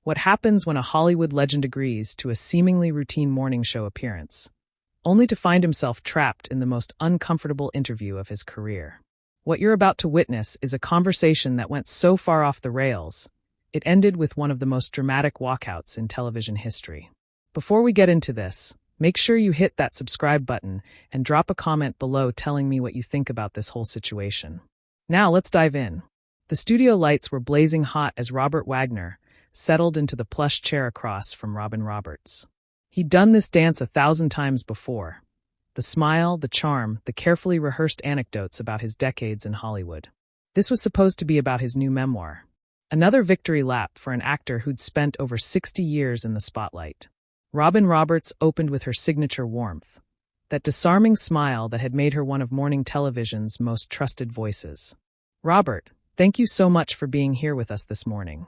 What happens when a Hollywood legend agrees to a seemingly routine morning show appearance, only to find himself trapped in the most uncomfortable interview of his career. What you're about to witness is a conversation that went so far off the rails, it ended with one of the most dramatic walkouts in television history. Before we get into this, make sure you hit that subscribe button and drop a comment below telling me what you think about this whole situation. Now let's dive in. The studio lights were blazing hot as Robert Wagner settled into the plush chair across from Robin Roberts. He'd done this dance 1,000 times before. The smile, the charm, the carefully rehearsed anecdotes about his decades in Hollywood. This was supposed to be about his new memoir. Another victory lap for an actor who'd spent over 60 years in the spotlight. Robin Roberts opened with her signature warmth, that disarming smile that had made her one of morning television's most trusted voices. "Robert, thank you so much for being here with us this morning.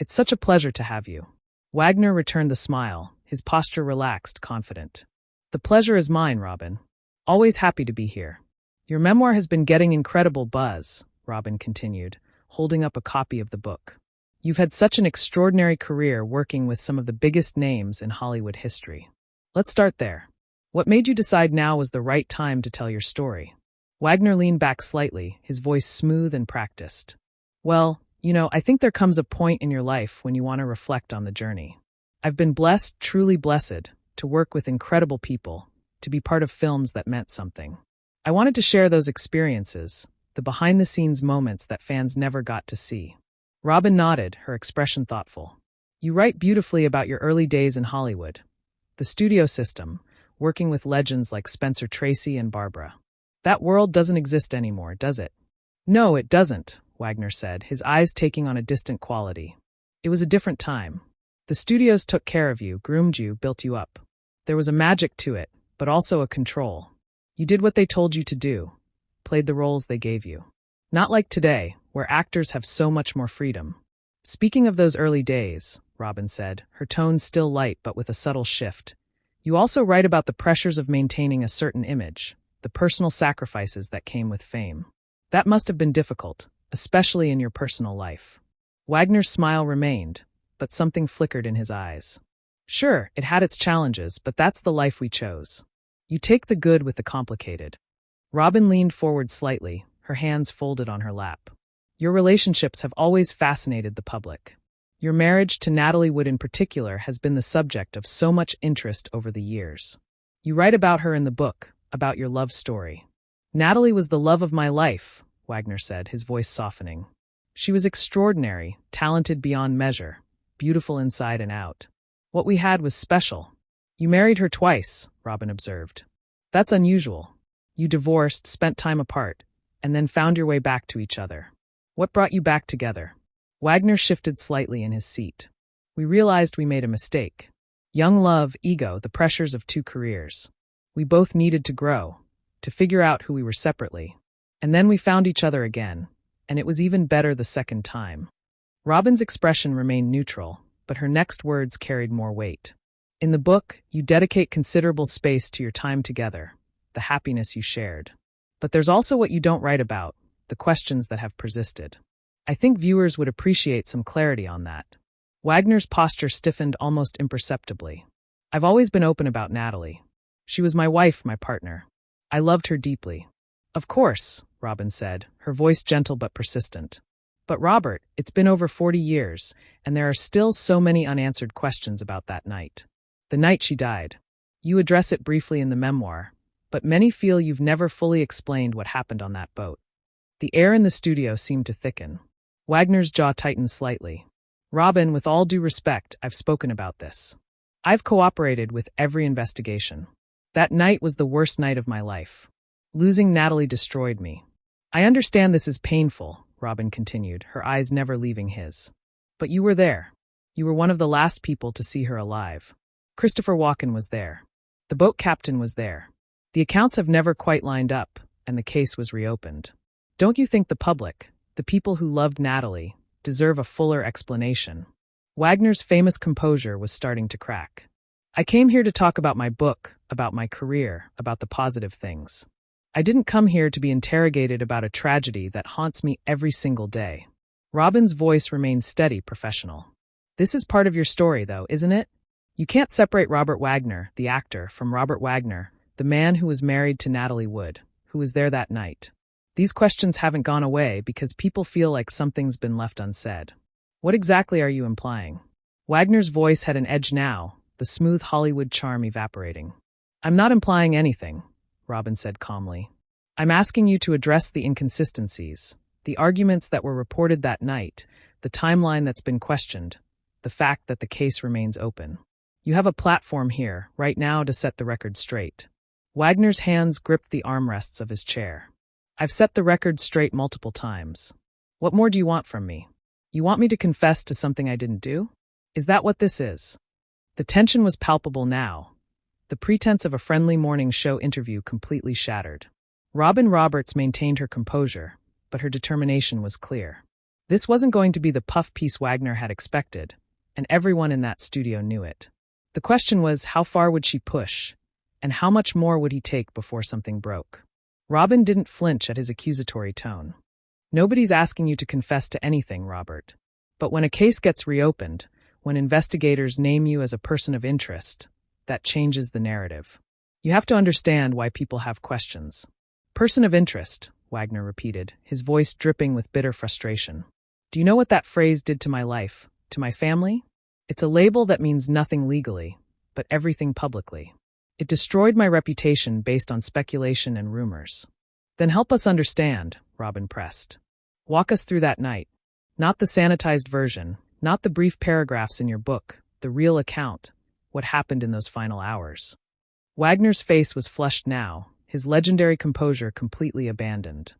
It's such a pleasure to have you." Wagner returned the smile, his posture relaxed, confident. "The pleasure is mine, Robin. Always happy to be here." "Your memoir has been getting incredible buzz," Robin continued, holding up a copy of the book. "You've had such an extraordinary career working with some of the biggest names in Hollywood history. Let's start there. What made you decide now was the right time to tell your story?" Wagner leaned back slightly, his voice smooth and practiced. "Well, I think there comes a point in your life when you want to reflect on the journey. I've been blessed, truly blessed, to work with incredible people, to be part of films that meant something. I wanted to share those experiences, the behind-the-scenes moments that fans never got to see." Robin nodded, her expression thoughtful. "You write beautifully about your early days in Hollywood. The studio system, working with legends like Spencer Tracy and Barbara. That world doesn't exist anymore, does it?" "No, it doesn't," Wagner said, his eyes taking on a distant quality. "It was a different time. The studios took care of you, groomed you, built you up. There was a magic to it, but also a control. You did what they told you to do, played the roles they gave you. Not like today, where actors have so much more freedom." "Speaking of those early days," Robin said, her tone still light but with a subtle shift, "you also write about the pressures of maintaining a certain image, the personal sacrifices that came with fame. That must have been difficult, especially in your personal life." Wagner's smile remained, but something flickered in his eyes. "Sure, it had its challenges, but that's the life we chose. You take the good with the complicated." Robin leaned forward slightly, her hands folded on her lap. "Your relationships have always fascinated the public. Your marriage to Natalie Wood in particular has been the subject of so much interest over the years. You write about her in the book, about your love story." "Natalie was the love of my life," Wagner said, his voice softening. "She was extraordinary, talented beyond measure, beautiful inside and out. What we had was special." "You married her twice," Robin observed. "That's unusual. You divorced, spent time apart, and then found your way back to each other. What brought you back together?" Wagner shifted slightly in his seat. "We realized we made a mistake. Young love, ego, the pressures of two careers. We both needed to grow, to figure out who we were separately. And then we found each other again, and it was even better the second time." Robin's expression remained neutral, but her next words carried more weight. "In the book, you dedicate considerable space to your time together, the happiness you shared. But there's also what you don't write about, the questions that have persisted. I think viewers would appreciate some clarity on that." Wagner's posture stiffened almost imperceptibly. "I've always been open about Natalie. She was my wife, my partner. I loved her deeply." "Of course," Robin said, her voice gentle but persistent. "But Robert, it's been over 40 years, and there are still so many unanswered questions about that night. The night she died. You address it briefly in the memoir, but many feel you've never fully explained what happened on that boat." The air in the studio seemed to thicken. Wagner's jaw tightened slightly. "Robin, with all due respect, I've spoken about this. I've cooperated with every investigation. That night was the worst night of my life. Losing Natalie destroyed me. I understand this is painful," Robin continued, her eyes never leaving his. "But you were there. You were one of the last people to see her alive. Christopher Walken was there. The boat captain was there. The accounts have never quite lined up, and the case was reopened. Don't you think the public, the people who loved Natalie, deserve a fuller explanation?" Wagner's famous composure was starting to crack. "I came here to talk about my book, about my career, about the positive things. I didn't come here to be interrogated about a tragedy that haunts me every single day." Robin's voice remained steady, professional. This is part of your story, though, isn't it? You can't separate Robert Wagner, the actor, from Robert Wagner, the man who was married to Natalie Wood, who was there that night. These questions haven't gone away because people feel like something's been left unsaid. What exactly are you implying? Wagner's voice had an edge now, the smooth Hollywood charm evaporating. I'm not implying anything, Robin said calmly. I'm asking you to address the inconsistencies, the arguments that were reported that night, the timeline that's been questioned, the fact that the case remains open. You have a platform here, right now, to set the record straight. Wagner's hands gripped the armrests of his chair. I've set the record straight multiple times. What more do you want from me? You want me to confess to something I didn't do? Is that what this is? The tension was palpable now. The pretense of a friendly morning show interview completely shattered. Robin Roberts maintained her composure, but her determination was clear. This wasn't going to be the puff piece Wagner had expected, and everyone in that studio knew it. The question was, how far would she push, and how much more would he take before something broke? Robin didn't flinch at his accusatory tone. Nobody's asking you to confess to anything, Robert. But when a case gets reopened, when investigators name you as a person of interest, that changes the narrative. You have to understand why people have questions. Person of interest, Wagner repeated, his voice dripping with bitter frustration. Do you know what that phrase did to my life, to my family? It's a label that means nothing legally, but everything publicly. It destroyed my reputation based on speculation and rumors. Then help us understand, Robin pressed. Walk us through that night. Not the sanitized version, not the brief paragraphs in your book, the real account, what happened in those final hours. Wagner's face was flushed now, his legendary composure completely abandoned.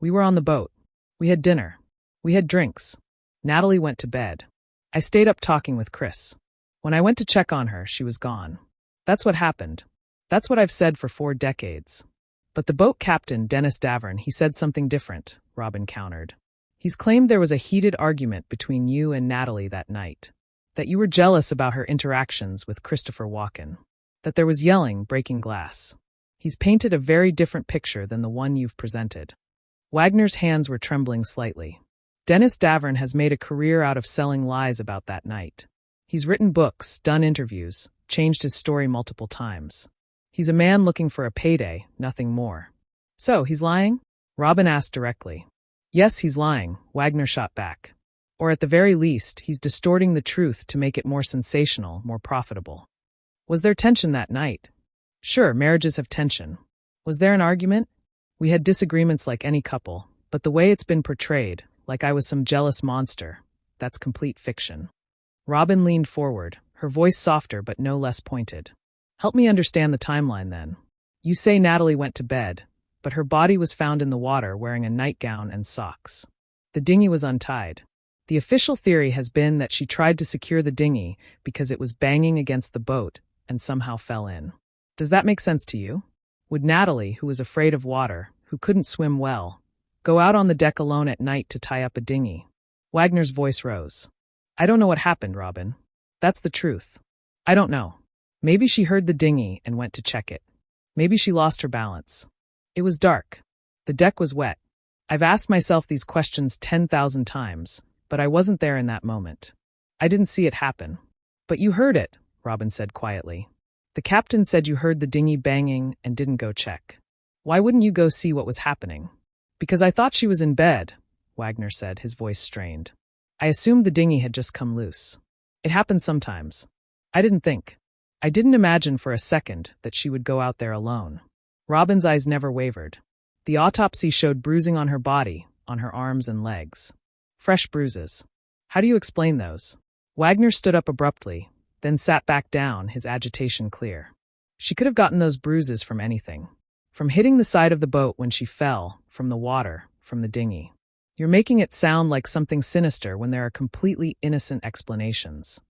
We were on the boat. We had dinner. We had drinks. Natalie went to bed. I stayed up talking with Chris. When I went to check on her, she was gone. That's what happened. That's what I've said for 4 decades. But the boat captain, Dennis Davern, he said something different, Robin countered. He's claimed there was a heated argument between you and Natalie that night. That you were jealous about her interactions with Christopher Walken. That there was yelling, breaking glass. He's painted a very different picture than the one you've presented. Wagner's hands were trembling slightly. Dennis Davern has made a career out of selling lies about that night. He's written books, done interviews, changed his story multiple times. He's a man looking for a payday, nothing more. So, he's lying? Robin asked directly. Yes, he's lying, Wagner shot back. Or at the very least, he's distorting the truth to make it more sensational, more profitable. Was there tension that night? Sure, marriages have tension. Was there an argument? We had disagreements like any couple, but the way it's been portrayed, like I was some jealous monster, that's complete fiction. Robin leaned forward, her voice softer but no less pointed. Help me understand the timeline then. You say Natalie went to bed, but her body was found in the water wearing a nightgown and socks. The dinghy was untied. The official theory has been that she tried to secure the dinghy because it was banging against the boat and somehow fell in. Does that make sense to you? Would Natalie, who was afraid of water, who couldn't swim well, go out on the deck alone at night to tie up a dinghy? Wagner's voice rose. I don't know what happened, Robin. That's the truth. I don't know. Maybe she heard the dinghy and went to check it. Maybe she lost her balance. It was dark. The deck was wet. I've asked myself these questions 10,000 times, but I wasn't there in that moment. I didn't see it happen. But you heard it, Robin said quietly. The captain said you heard the dinghy banging and didn't go check. Why wouldn't you go see what was happening? Because I thought she was in bed, Wagner said, his voice strained. I assumed the dinghy had just come loose. It happens sometimes. I didn't think. I didn't imagine for a second that she would go out there alone. Robin's eyes never wavered. The autopsy showed bruising on her body, on her arms and legs. Fresh bruises. How do you explain those? Wagner stood up abruptly, then sat back down, his agitation clear. She could have gotten those bruises from anything. From hitting the side of the boat when she fell, from the water, from the dinghy. You're making it sound like something sinister when there are completely innocent explanations.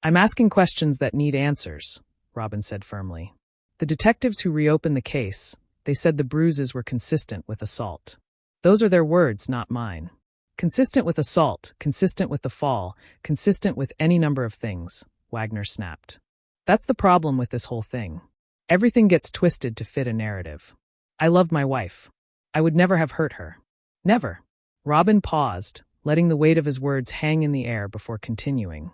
I'm asking questions that need answers, Robin said firmly. The detectives who reopened the case, they said the bruises were consistent with assault. Those are their words, not mine. Consistent with assault, consistent with the fall, consistent with any number of things, Wagner snapped. That's the problem with this whole thing. Everything gets twisted to fit a narrative. I loved my wife. I would never have hurt her. Never. Robin paused, letting the weight of his words hang in the air before continuing.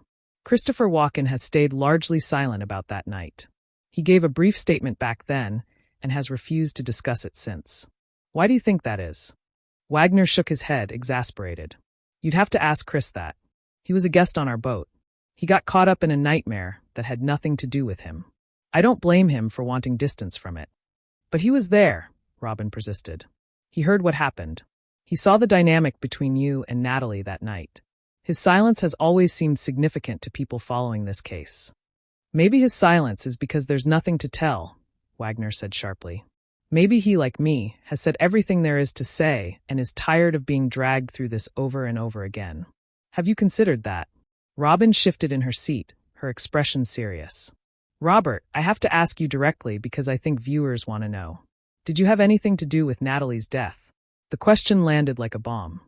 Christopher Walken has stayed largely silent about that night. He gave a brief statement back then and has refused to discuss it since. Why do you think that is? Wagner shook his head, exasperated. You'd have to ask Chris that. He was a guest on our boat. He got caught up in a nightmare that had nothing to do with him. I don't blame him for wanting distance from it. But he was there, Robin persisted. He heard what happened. He saw the dynamic between you and Natalie that night. His silence has always seemed significant to people following this case. Maybe his silence is because there's nothing to tell, Wagner said sharply. Maybe he, like me, has said everything there is to say and is tired of being dragged through this over and over again. Have you considered that? Robin shifted in her seat, her expression serious. Robert, I have to ask you directly because I think viewers want to know. Did you have anything to do with Natalie's death? The question landed like a bomb.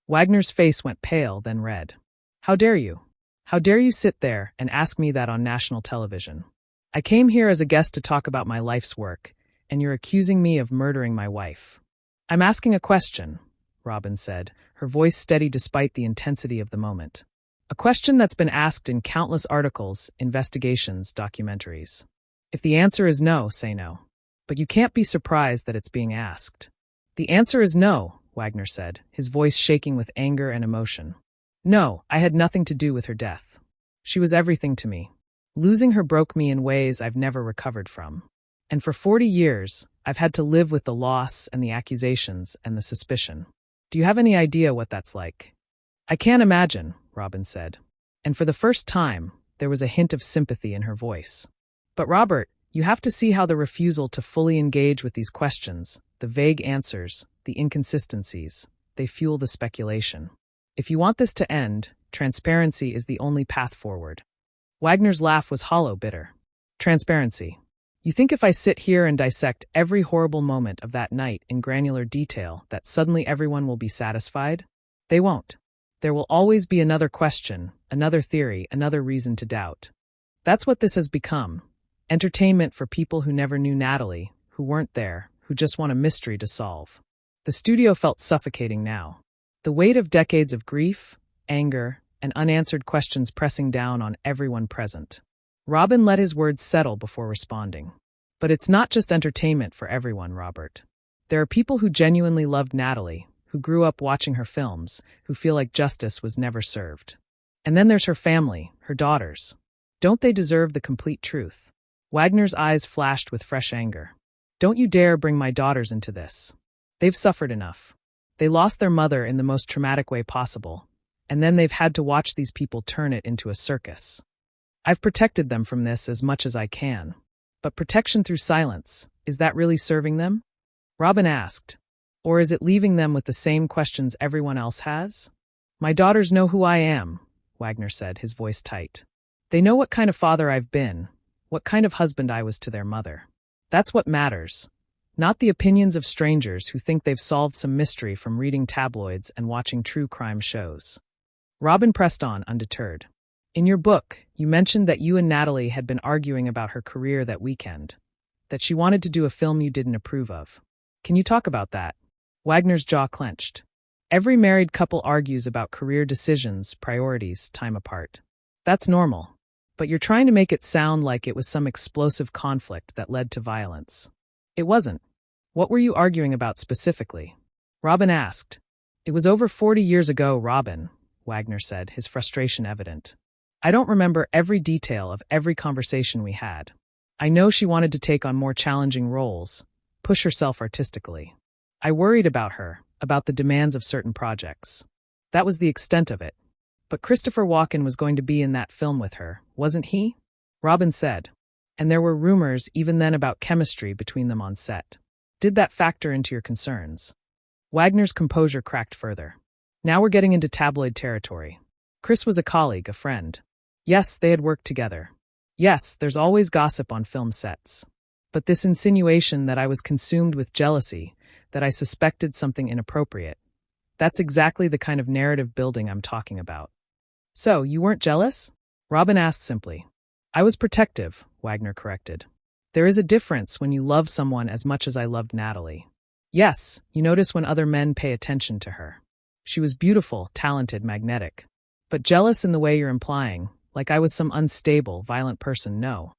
Wagner's face went pale, then red. How dare you? How dare you sit there and ask me that on national television? I came here as a guest to talk about my life's work, and you're accusing me of murdering my wife. I'm asking a question, Robin said, her voice steady despite the intensity of the moment. A question that's been asked in countless articles, investigations, documentaries. If the answer is no, say no. But you can't be surprised that it's being asked. The answer is no, Wagner said, his voice shaking with anger and emotion. No, I had nothing to do with her death. She was everything to me. Losing her broke me in ways I've never recovered from. And for 40 years, I've had to live with the loss and the accusations and the suspicion. Do you have any idea what that's like? I can't imagine, Robin said. And for the first time, there was a hint of sympathy in her voice. But Robert, you have to see how the refusal to fully engage with these questions, the vague answers, the inconsistencies, they fuel the speculation. If you want this to end, transparency is the only path forward. Wagner's laugh was hollow, bitter. Transparency. You think if I sit here and dissect every horrible moment of that night in granular detail that suddenly everyone will be satisfied? They won't. There will always be another question, another theory, another reason to doubt. That's what this has become. Entertainment for people who never knew Natalie, who weren't there, who just want a mystery to solve. The studio felt suffocating now. The weight of decades of grief, anger, and unanswered questions pressing down on everyone present. Robin let his words settle before responding. But it's not just entertainment for everyone, Robert. There are people who genuinely loved Natalie, who grew up watching her films, who feel like justice was never served. And then there's her family, her daughters. Don't they deserve the complete truth? Wagner's eyes flashed with fresh anger. Don't you dare bring my daughters into this. They've suffered enough. They lost their mother in the most traumatic way possible, and then they've had to watch these people turn it into a circus. I've protected them from this as much as I can. But protection through silence, is that really serving them? Robin asked. Or is it leaving them with the same questions everyone else has? My daughters know who I am, Wagner said, his voice tight. They know what kind of father I've been, what kind of husband I was to their mother. That's what matters. Not the opinions of strangers who think they've solved some mystery from reading tabloids and watching true crime shows. Robin pressed on, undeterred. In your book, you mentioned that you and Natalie had been arguing about her career that weekend, that she wanted to do a film you didn't approve of. Can you talk about that? Wagner's jaw clenched. Every married couple argues about career decisions, priorities, time apart. That's normal. But you're trying to make it sound like it was some explosive conflict that led to violence. It wasn't. What were you arguing about specifically? Robin asked. It was over 40 years ago, Robin, Wagner said, his frustration evident. I don't remember every detail of every conversation we had. I know she wanted to take on more challenging roles, push herself artistically. I worried about her, about the demands of certain projects. That was the extent of it. But Christopher Walken was going to be in that film with her, wasn't he? Robin said. And there were rumors even then about chemistry between them on set. Did that factor into your concerns? Wagner's composure cracked further. Now we're getting into tabloid territory. Chris was a colleague, a friend. Yes, they had worked together. Yes, there's always gossip on film sets. But this insinuation that I was consumed with jealousy, that I suspected something inappropriate, that's exactly the kind of narrative building I'm talking about. So, you weren't jealous? Robin asked simply. I was protective, Wagner corrected. There is a difference when you love someone as much as I loved Natalie. Yes, you notice when other men pay attention to her. She was beautiful, talented, magnetic. But jealous in the way you're implying, Like I was some unstable, violent person, no.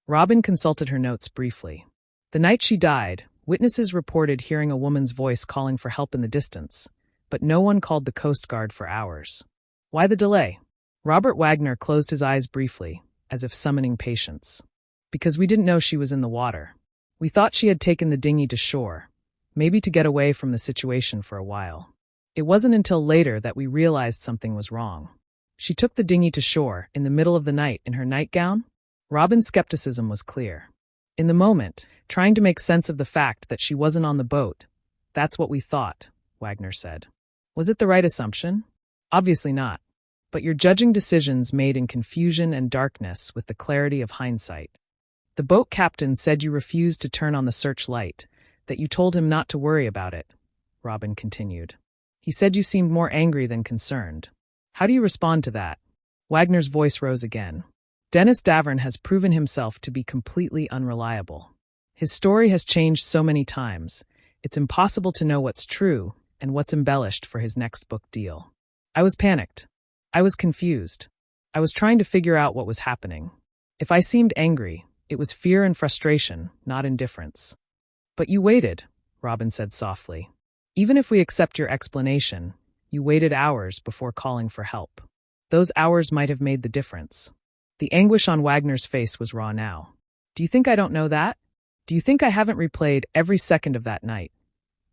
Robin consulted her notes briefly. The night she died, witnesses reported hearing a woman's voice calling for help in the distance, but no one called the Coast Guard for hours. Why the delay? Robert Wagner closed his eyes briefly, as if summoning patience. Because we didn't know she was in the water. We thought she had taken the dinghy to shore, maybe to get away from the situation for a while. It wasn't until later that we realized something was wrong. She took the dinghy to shore in the middle of the night in her nightgown? Robin's skepticism was clear. In the moment, trying to make sense of the fact that she wasn't on the boat, that's what we thought, Wagner said. Was it the right assumption? Obviously not. But you're judging decisions made in confusion and darkness with the clarity of hindsight. The boat captain said you refused to turn on the searchlight, that you told him not to worry about it, Robin continued. He said you seemed more angry than concerned. How do you respond to that? Wagner's voice rose again. Dennis Davern has proven himself to be completely unreliable. His story has changed so many times, it's impossible to know what's true and what's embellished for his next book deal. I was panicked. I was confused. I was trying to figure out what was happening. If I seemed angry, it was fear and frustration, not indifference. But you waited, Robin said softly. Even if we accept your explanation, you waited hours before calling for help. Those hours might have made the difference. The anguish on Wagner's face was raw now. Do you think I don't know that? Do you think I haven't replayed every second of that night?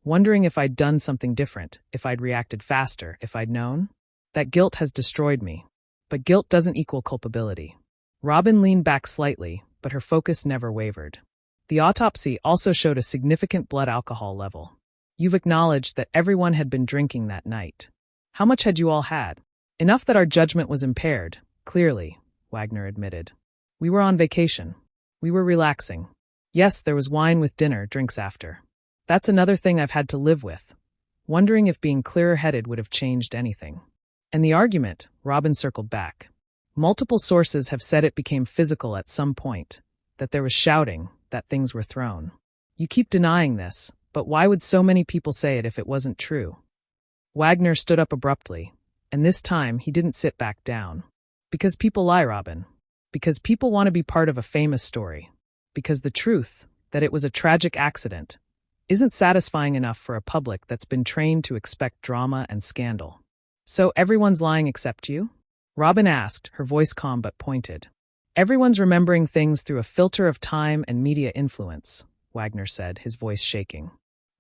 Wondering if I'd done something different, if I'd reacted faster, if I'd known? That guilt has destroyed me. But guilt doesn't equal culpability. Robin leaned back slightly, but her focus never wavered. The autopsy also showed a significant blood alcohol level. You've acknowledged that everyone had been drinking that night. How much had you all had? Enough that our judgment was impaired, clearly, Wagner admitted. We were on vacation. We were relaxing. Yes, there was wine with dinner, drinks after. That's another thing I've had to live with. Wondering if being clearer-headed would have changed anything. And the argument, Robin circled back. Multiple sources have said it became physical at some point, that there was shouting, that things were thrown. You keep denying this, but why would so many people say it if it wasn't true? Wagner stood up abruptly, and this time he didn't sit back down. Because people lie, Robin. Because people want to be part of a famous story. Because the truth, that it was a tragic accident, isn't satisfying enough for a public that's been trained to expect drama and scandal. So everyone's lying except you? Robin asked, her voice calm but pointed. Everyone's remembering things through a filter of time and media influence, Wagner said, his voice shaking.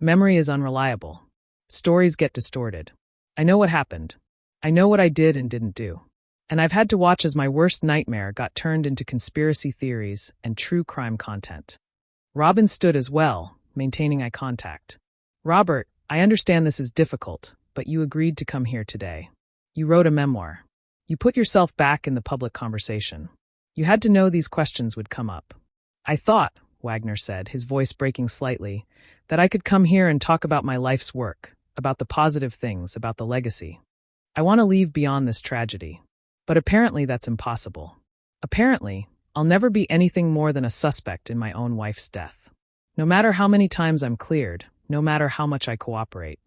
Memory is unreliable. Stories get distorted. I know what happened. I know what I did and didn't do. And I've had to watch as my worst nightmare got turned into conspiracy theories and true crime content. Robin stood as well, maintaining eye contact. Robert, I understand this is difficult, but you agreed to come here today. You wrote a memoir. You put yourself back in the public conversation. You had to know these questions would come up. I thought, Wagner said, his voice breaking slightly, that I could come here and talk about my life's work, about the positive things, about the legacy. I want to leave beyond this tragedy. But apparently that's impossible. Apparently, I'll never be anything more than a suspect in my own wife's death. No matter how many times I'm cleared, no matter how much I cooperate.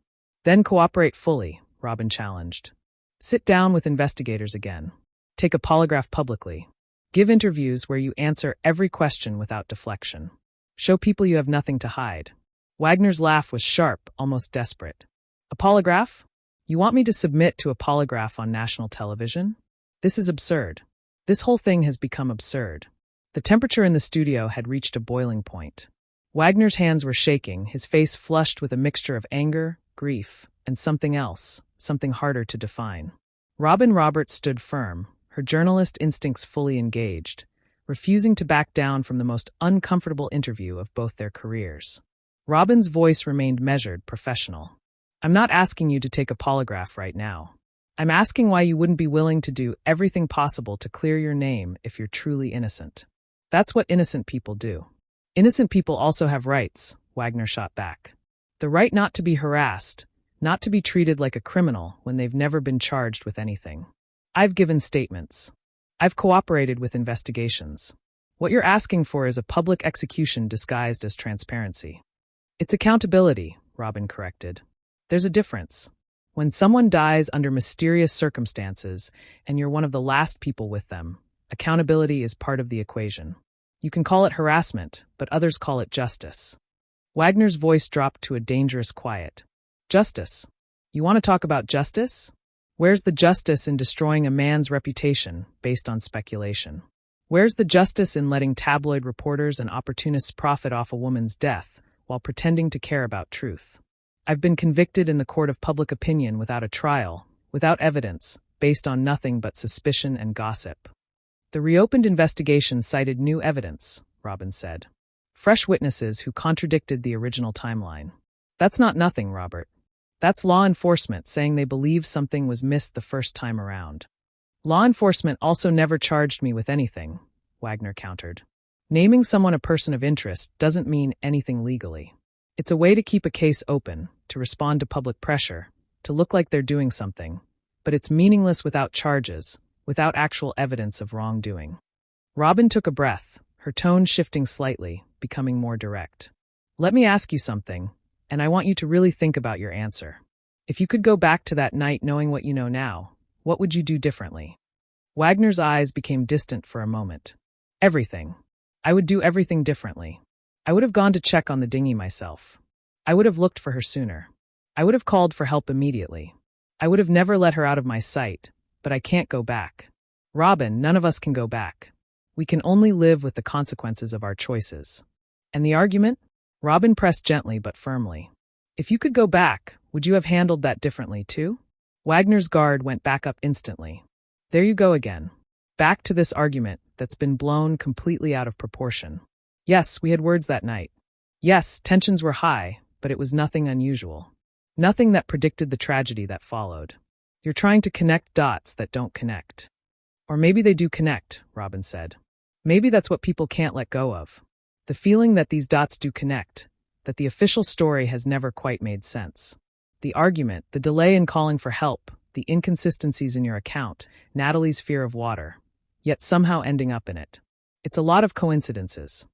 Then cooperate fully, Robin challenged. Sit down with investigators again. Take a polygraph publicly. Give interviews where you answer every question without deflection. Show people you have nothing to hide. Wagner's laugh was sharp, almost desperate. A polygraph? You want me to submit to a polygraph on national television? This is absurd. This whole thing has become absurd. The temperature in the studio had reached a boiling point. Wagner's hands were shaking, his face flushed with a mixture of anger, grief, and something else, something harder to define. Robin Roberts stood firm, her journalist instincts fully engaged, refusing to back down from the most uncomfortable interview of both their careers. Robin's voice remained measured, professional. I'm not asking you to take a polygraph right now. I'm asking why you wouldn't be willing to do everything possible to clear your name if you're truly innocent. That's what innocent people do. Innocent people also have rights, Wagner shot back. The right not to be harassed, not to be treated like a criminal when they've never been charged with anything. I've given statements. I've cooperated with investigations. What you're asking for is a public execution disguised as transparency. It's accountability, Robin corrected. There's a difference. When someone dies under mysterious circumstances and you're one of the last people with them, Accountability is part of the equation. You can call it harassment, but others call it justice. Wagner's voice dropped to a dangerous quiet. Justice? You want to talk about justice? Where's the justice in destroying a man's reputation based on speculation? Where's the justice in letting tabloid reporters and opportunists profit off a woman's death while pretending to care about truth? I've been convicted in the court of public opinion without a trial, without evidence, based on nothing but suspicion and gossip. The reopened investigation cited new evidence, Robin said. Fresh witnesses who contradicted the original timeline. That's not nothing, Robert. That's law enforcement saying they believe something was missed the first time around. Law enforcement also never charged me with anything, Wagner countered. Naming someone a person of interest doesn't mean anything legally. It's a way to keep a case open, to respond to public pressure, to look like they're doing something, but it's meaningless without charges, without actual evidence of wrongdoing. Robin took a breath, her tone shifting slightly, becoming more direct. Let me ask you something, and I want you to really think about your answer. If you could go back to that night knowing what you know now, what would you do differently? Wagner's eyes became distant for a moment. Everything. I would do everything differently. I would have gone to check on the dinghy myself. I would have looked for her sooner. I would have called for help immediately. I would have never let her out of my sight, but I can't go back. Robin, none of us can go back. We can only live with the consequences of our choices. And the argument? Robin pressed gently but firmly. If you could go back, would you have handled that differently too? Wagner's guard went back up instantly. There you go again. Back to this argument that's been blown completely out of proportion. Yes, we had words that night. Yes, tensions were high, but it was nothing unusual. Nothing that predicted the tragedy that followed. You're trying to connect dots that don't connect. Or maybe they do connect, Robin said. Maybe that's what people can't let go of. The feeling that these dots do connect, that the official story has never quite made sense. The argument, the delay in calling for help, the inconsistencies in your account, Natalie's fear of water, yet somehow ending up in it. It's a lot of coincidences.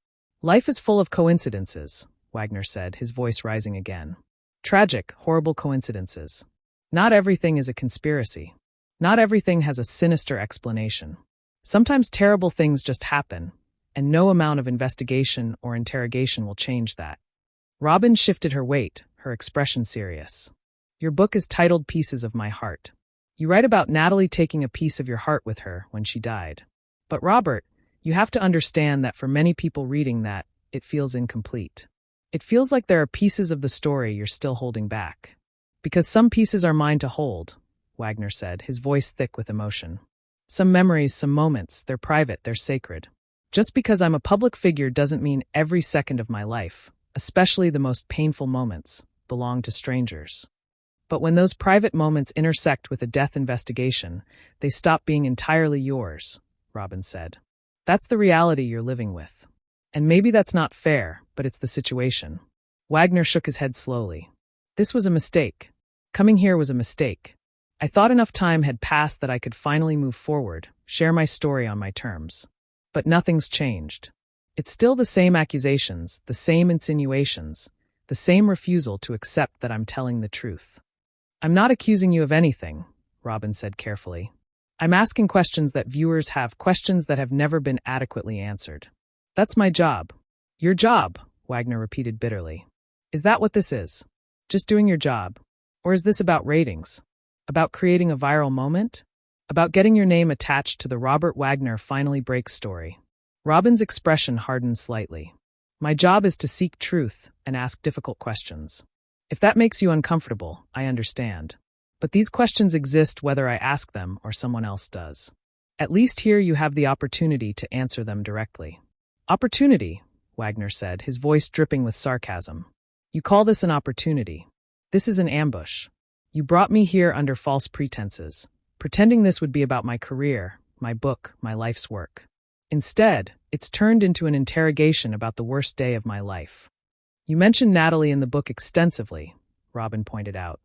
Life is full of coincidences, Wagner said, his voice rising again. Tragic, horrible coincidences. Not everything is a conspiracy. Not everything has a sinister explanation. Sometimes terrible things just happen, and no amount of investigation or interrogation will change that. Robin shifted her weight, her expression serious. Your book is titled Pieces of My Heart. You write about Natalie taking a piece of your heart with her when she died. But Robert, you have to understand that for many people reading that, it feels incomplete. It feels like there are pieces of the story you're still holding back. Because some pieces are mine to hold, Wagner said, his voice thick with emotion. Some memories, some moments, they're private, they're sacred. Just because I'm a public figure doesn't mean every second of my life, especially the most painful moments, belong to strangers. But when those private moments intersect with a death investigation, they stop being entirely yours, Robin said. That's the reality you're living with. And maybe that's not fair, but it's the situation. Wagner shook his head slowly. This was a mistake. Coming here was a mistake. I thought enough time had passed that I could finally move forward, share my story on my terms. But nothing's changed. It's still the same accusations, the same insinuations, the same refusal to accept that I'm telling the truth. I'm not accusing you of anything, Robin said carefully. I'm asking questions that viewers have, questions that have never been adequately answered. That's my job. Your job, Wagner repeated bitterly. Is that what this is? Just doing your job? Or is this about ratings? About creating a viral moment? About getting your name attached to the Robert Wagner finally breaks story? Robin's expression hardened slightly. My job is to seek truth and ask difficult questions. If that makes you uncomfortable, I understand. But these questions exist whether I ask them or someone else does. At least here you have the opportunity to answer them directly. Opportunity, Wagner said, his voice dripping with sarcasm. You call this an opportunity. This is an ambush. You brought me here under false pretenses, pretending this would be about my career, my book, my life's work. Instead, it's turned into an interrogation about the worst day of my life. You mentioned Natalie in the book extensively, Robin pointed out.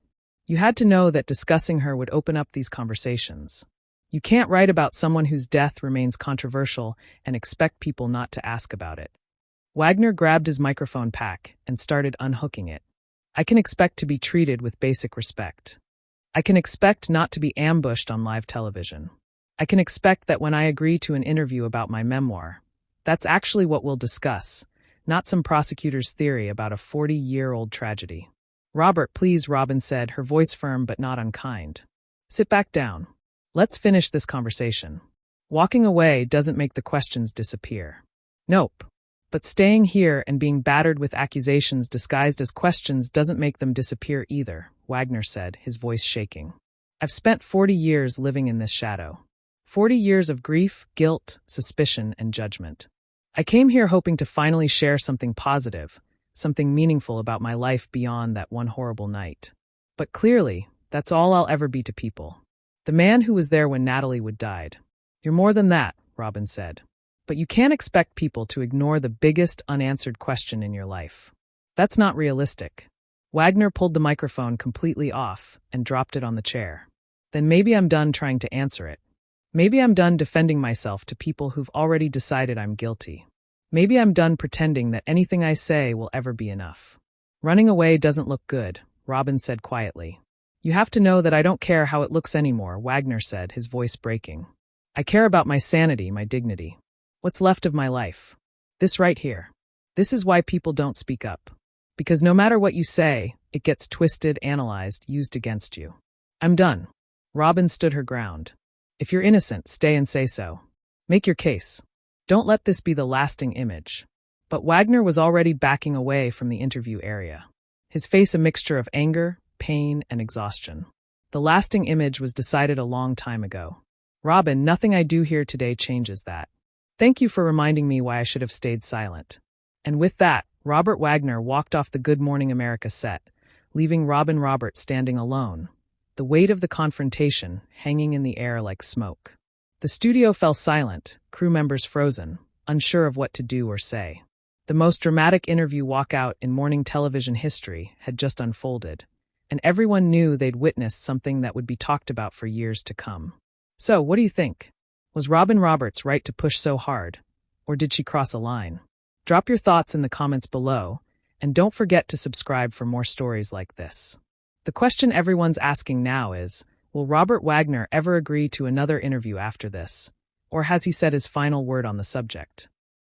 You had to know that discussing her would open up these conversations. You can't write about someone whose death remains controversial and expect people not to ask about it. Wagner grabbed his microphone pack and started unhooking it. I can expect to be treated with basic respect. I can expect not to be ambushed on live television. I can expect that when I agree to an interview about my memoir, that's actually what we'll discuss, not some prosecutor's theory about a 40-year-old tragedy. Robert, please, Robin said, her voice firm but not unkind. Sit back down. Let's finish this conversation. Walking away doesn't make the questions disappear. Nope. But staying here and being battered with accusations disguised as questions doesn't make them disappear either, Wagner said, his voice shaking. I've spent 40 years living in this shadow. 40 years of grief, guilt, suspicion, and judgment. I came here hoping to finally share something positive, something meaningful about my life beyond that one horrible night. But clearly, that's all I'll ever be to people. The man who was there when Natalie Wood died. You're more than that, Robin said. But you can't expect people to ignore the biggest unanswered question in your life. That's not realistic. Wagner pulled the microphone completely off and dropped it on the chair. Then maybe I'm done trying to answer it. Maybe I'm done defending myself to people who've already decided I'm guilty. Maybe I'm done pretending that anything I say will ever be enough. Running away doesn't look good, Robin said quietly. You have to know that I don't care how it looks anymore, Wagner said, his voice breaking. I care about my sanity, my dignity. What's left of my life? This right here. This is why people don't speak up. Because no matter what you say, it gets twisted, analyzed, used against you. I'm done. Robin stood her ground. If you're innocent, stay and say so. Make your case. Don't let this be the lasting image. But Wagner was already backing away from the interview area. His face a mixture of anger, pain, and exhaustion. The lasting image was decided a long time ago. Robin, nothing I do here today changes that. Thank you for reminding me why I should have stayed silent. And with that, Robert Wagner walked off the Good Morning America set, leaving Robin Roberts standing alone, the weight of the confrontation hanging in the air like smoke. The studio fell silent, crew members frozen, unsure of what to do or say. The most dramatic interview walkout in morning television history had just unfolded, and everyone knew they'd witnessed something that would be talked about for years to come. So, what do you think? Was Robin Roberts right to push so hard, or did she cross a line? Drop your thoughts in the comments below, and don't forget to subscribe for more stories like this. The question everyone's asking now is, will Robert Wagner ever agree to another interview after this? Or has he said his final word on the subject?